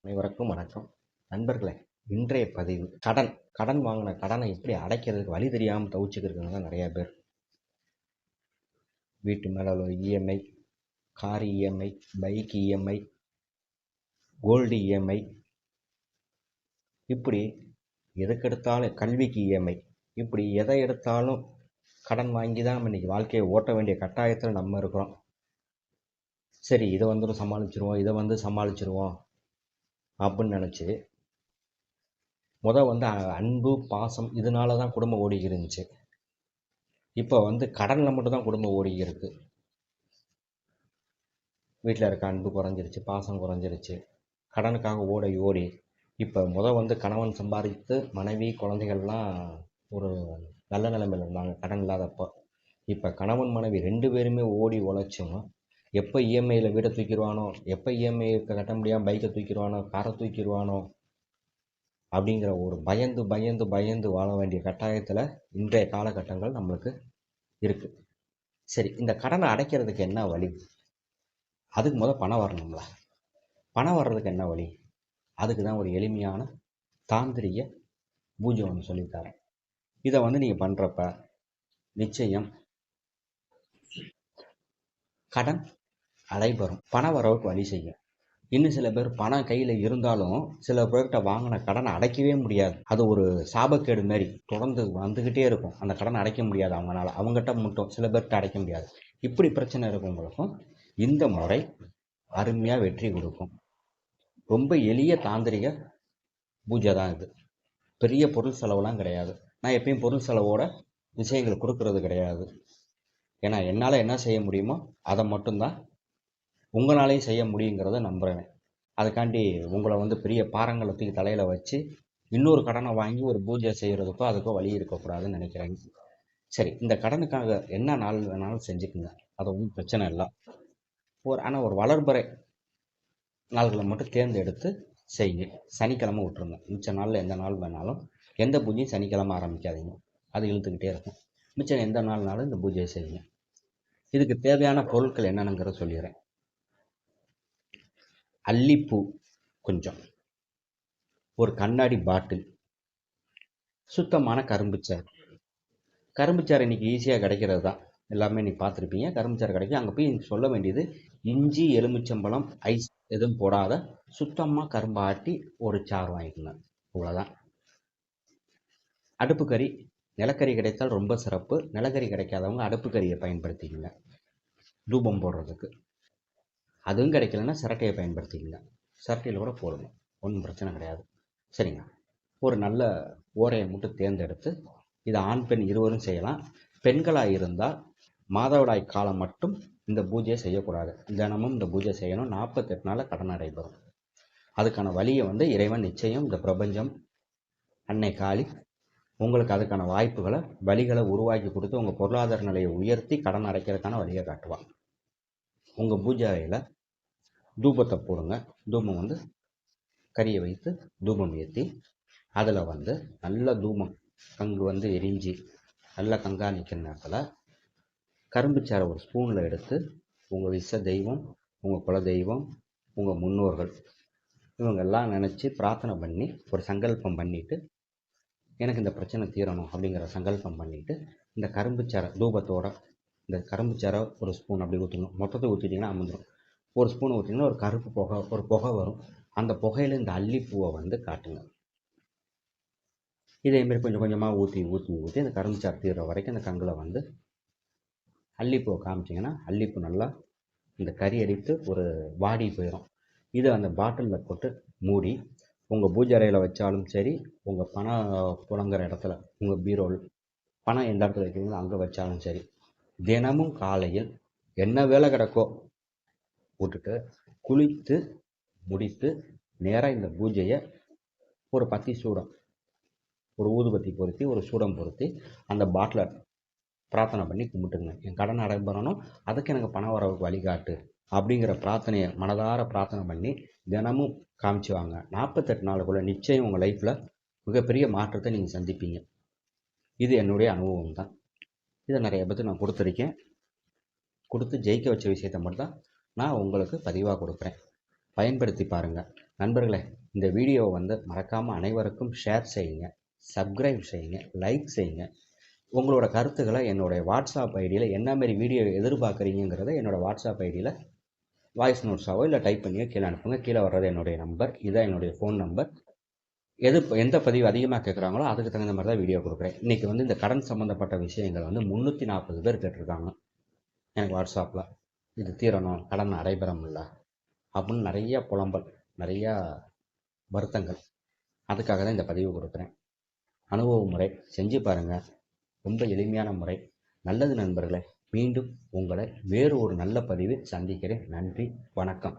அனைவருக்கும் வணக்கம். நண்பர்களே, இன்றைய பதிவு கடன் வாங்கின கடனை எப்படி அடைக்கிறதுக்கு வழி தெரியாமல் தவிச்சுக்கிறவங்க தான் நிறைய பேர். வீட்டு மேலே உள்ள EMI, car EMI, bike EMI, gold EMI, இப்படி எதுக்கெடுத்தாலும் கல்விக்கு இஎம்ஐ, இப்படி எதை எடுத்தாலும் கடன் வாங்கி தான் நம்ம இன்றைக்கி வாழ்க்கையை ஓட்ட வேண்டிய கட்டாயத்தில் நம்ம இருக்கிறோம். சரி, இதை சமாளிச்சிருவோம் அப்படின்னு நினச்சி அன்பு பாசம் இதனால தான் குடும்பம் ஓடி இருந்துச்சு. இப்போ கடனில் மட்டும்தான் குடும்பம் ஓடி இருக்கு. வீட்டில் இருக்க அன்பு குறைஞ்சிருச்சு, பாசம் குறைஞ்சிருச்சு. கடனுக்காக ஓடி இப்போ கணவன் சம்பாதித்து மனைவி குழந்தைகள்லாம் ஒரு நல்ல நிலைமையில் இருந்தாங்க கடன் இல்லாதப்போ. இப்போ கணவன் மனைவி 2 பேருமே ஓடி உழைச்சும் எப்போ இஎம்ஐயில் வீடை தூக்கிடுவானோ, எப்போ இஎம்ஐ கட்ட முடியாமல் பைக்கை தூக்கிடுவானோ, காரை தூக்கிடுவானோ அப்படிங்கிற ஒரு பயந்து வாழ வேண்டிய கட்டாயத்தில் இன்றைய காலகட்டங்கள் நம்மளுக்கு இருக்குது. சரி, இந்த கடனை அடைக்கிறதுக்கு என்ன வழி? அதுக்கு பணம் வரணும்ல. பணம் வர்றதுக்கு என்ன வழி? அதுக்கு தான் ஒரு எளிமையான தாந்திரிக பூஜை ஒன்று சொல்லித்தரேன். இதை நீங்கள் பண்ணுறப்ப நிச்சயம் கடன் அடைபெறும், பண வரவுக்கு வழி செய்யும். இன்னும் சில பேர் பணம் கையில் இருந்தாலும் சில பேர்கிட்ட வாங்கின கடனை அடைக்கவே முடியாது. அது ஒரு சாபக்கேடு மாதிரி தொடர்ந்து வந்துக்கிட்டே இருக்கும். அந்த கடனை அடைக்க முடியாது அவங்ககிட்ட மட்டும் சில பேர்கிட்ட அடைக்க முடியாது. இப்படி பிரச்சனை இருக்கவங்களுக்கும் இந்த முறை அருமையாக வெற்றி கொடுக்கும். ரொம்ப எளிய தாந்திரிக பூஜை தான் இது. பெரிய பொருள் செலவுலாம் கிடையாது. நான் எப்பயும் பொருள் செலவோட விஷயங்கள் கொடுக்கறது கிடையாது. ஏன்னா என்னால் என்ன செய்ய முடியுமோ அதை மட்டும்தான் உங்களாலையும் செய்ய முடியுங்கிறத நம்புகிறேன். அதுக்காண்டி உங்களை பெரிய பாறங்களை தூக்கி தலையில் வச்சு இன்னொரு கடனை வாங்கி ஒரு பூஜை செய்கிறதுக்கோ அதுக்கோ வழி இருக்கக்கூடாதுன்னு நினைக்கிறேன். சரி, இந்த கடனுக்காக என்ன நாள் வேணாலும் செஞ்சுக்குங்க, அது ஒன்றும் பிரச்சனை இல்லை. ஆனால் ஒரு வளர்பறை நாள்களை மட்டும் தேர்ந்தெடுத்து செய்யுங்க. சனிக்கிழமை விட்டுருங்க. மிச்ச நாளில் எந்த நாள் வேணாலும் எந்த பூஜையும் சனிக்கிழமை ஆரம்பிக்காதீங்க, அது இழுத்துக்கிட்டே இருக்கும். மிச்சம் எந்த நாள்னாலும் இந்த பூஜையை செய்யுங்க. இதுக்கு தேவையான பொருட்கள் என்னென்னங்கிறத சொல்லிடுறேன். அல்லிப்பூ கொஞ்சம், ஒரு கண்ணாடி பாட்டில், சுத்தமான கரும்புச்சாறு இன்றைக்கி ஈஸியாக கிடைக்கிறது தான், எல்லாமே நீ பார்த்துருப்பீங்க. கரும்புச்சாறு கிடைக்கும். அங்கே போய் சொல்ல வேண்டியது இஞ்சி, எலுமிச்சம்பழம், ஐஸ் எதுவும் போடாத சுத்தமாக கரும்பு ஆட்டி ஒரு சாறு வாங்கிக்கோங்க, இவ்வளோதான். அடுப்பு கறி, நிலக்கரி கிடைத்தால் ரொம்ப சிறப்பு. நிலக்கரி கிடைக்காதவங்க அடுப்பு கறியை பயன்படுத்திக்கங்க தூபம் போடுறதுக்கு. அதுவும் கிடைக்கலன்னா சிரட்டையை பயன்படுத்திக்கங்க. சிரட்டையில் கூட போடுங்க, ஒன்றும் பிரச்சனை கிடையாது. சரிங்க, ஒரு நல்ல ஓரையை மட்டும் தேர்ந்தெடுத்து, இதை ஆண் பெண் இருவரும் செய்யலாம். பெண்களாக இருந்தால் மாதவிடாய் காலம் மட்டும் இந்த பூஜையை செய்யக்கூடாது. தினமும் இந்த பூஜை செய்யணும். 48 நாளில் கடன் நடைபெறும். அதுக்கான வழியை இறைவன் நிச்சயம், இந்த பிரபஞ்சம், அன்னை காளி உங்களுக்கு அதுக்கான வாய்ப்புகளை வழிகளை உருவாக்கி கொடுத்து உங்கள் பொருளாதார நிலையை உயர்த்தி கடன் அடைக்கிறதுக்கான வழியை காட்டுவான். உங்கள் பூஜை அறையில் தூபத்தை போடுங்க. தூபம் கறியை வைத்து தூபம் ஏற்றி அதில் நல்ல தூபம் கங்கு எரிஞ்சு நல்ல கங்கா நிற்கிற நேரத்தில் கரும்புச்சாறை ஒரு ஸ்பூனில் எடுத்து உங்கள் இஷ்ட தெய்வம், உங்கள் குல தெய்வம், உங்கள் முன்னோர்கள் இவங்கெல்லாம் நினச்சி பிரார்த்தனை பண்ணி ஒரு சங்கல்பம் பண்ணிவிட்டு, எனக்கு இந்த பிரச்சனை தீரணும் அப்படிங்கிற சங்கல்பம் பண்ணிவிட்டு, இந்த கரும்புச்சாறை தூபத்தோட இந்த கரும்புச்சாறை ஒரு ஸ்பூன் அப்படி ஊற்றணும். மொத்தத்தை ஊற்றிட்டிங்கன்னா அமர்ந்துடும். ஒரு ஸ்பூன் ஊற்றிங்கன்னா ஒரு கருப்பு புகை வரும். அந்த புகையில் இந்த அல்லிப்பூவை காட்டுங்க. இதேமாரி கொஞ்சம் கொஞ்சமாக ஊற்றி அந்த கரும்புச்சாறு தீர்ற வரைக்கும் அந்த கங்கில் அல்லிப்பூவை காமிச்சிங்கன்னா அல்லிப்பூ நல்லா இந்த கறி அடித்து ஒரு வாடி போயிடும். இதை அந்த பாட்டிலில் போட்டு மூடி உங்கள் பூஜை அறையில் வச்சாலும் சரி, உங்கள் பணம் புழங்குற இடத்துல, உங்கள் பீரோல் பணம் எந்த இடத்துல வைக்கிறீங்களோ அங்கே வச்சாலும் சரி, தினமும் காலையில் என்ன வேலை கிடக்கோ விட்டுட்டு குளித்து முடித்து நேராக இந்த பூஜையை ஒரு பத்தி சூடம், ஒரு ஊதுபத்தி பொருத்தி, ஒரு சூடம் பொருத்தி அந்த பாட்டிலை பிரார்த்தனை பண்ணி கும்பிட்டுங்க. என் கடன் அடைபெறணும், அதுக்கு எனக்கு பண வரவுக்கு வழிகாட்டு அப்படிங்கிற பிரார்த்தனையை மனதார பிரார்த்தனை பண்ணி தினமும் காமிச்சு வாங்க. 48 நாளுக்குள்ளே நிச்சயம் உங்கள் லைஃப்பில் மிகப்பெரிய மாற்றத்தை நீங்கள் சந்திப்பீங்க. இது என்னுடைய அனுபவம் தான். இதை நிறைய பேருக்கு நான் கொடுத்துருக்கேன். கொடுத்து ஜெயிக்க வச்ச விஷயத்தை மட்டும்தான் நான் உங்களுக்கு பதிவாக கொடுக்குறேன். பயன்படுத்தி பாருங்கள். நண்பர்களே, இந்த வீடியோவை வந்து மறக்காமல் அனைவருக்கும் ஷேர் செய்யுங்க, சப்ஸ்கிரைப் செய்யுங்க, லைக் செய்யுங்க. உங்களோட கருத்துக்களை என்னுடைய வாட்ஸ்அப் ஐடியில் என்ன மாதிரி வீடியோ எதிர்பார்க்குறீங்கிறத என்னோடய வாட்ஸ்அப் ஐடியில் வாய்ஸ் நோட்ஸாவோ இல்லை டைப் பண்ணியோ கீழே அனுப்புங்க. கீழே வர்றது என்னுடைய நம்பர், இதான் என்னுடைய ஃபோன் நம்பர். எந்த பதிவு அதிகமாக கேட்குறாங்களோ அதுக்கு தகுந்த மாதிரி தான் வீடியோ கொடுக்குறேன். இன்றைக்கி வந்து இந்த கடன் சம்மந்தப்பட்ட விஷயங்கள் வந்து 340 பேர் கேட்டிருக்காங்க எனக்கு வாட்ஸ்அப்பில். இது தீரணும், கடன் நடைபெறம் இல்லை அப்படின்னு நிறைய புலம்பல், நிறையா வருத்தங்கள். அதுக்காக தான் இந்த பதிவு கொடுக்குறேன். அனுபவ முறை செஞ்சு பாருங்கள், ரொம்ப எளிமையான முறை. நல்லது நண்பர்களே, மீண்டும் உங்களை வேறு ஒரு நல்ல பதிவில் சந்திக்கிறேன். நன்றி, வணக்கம்.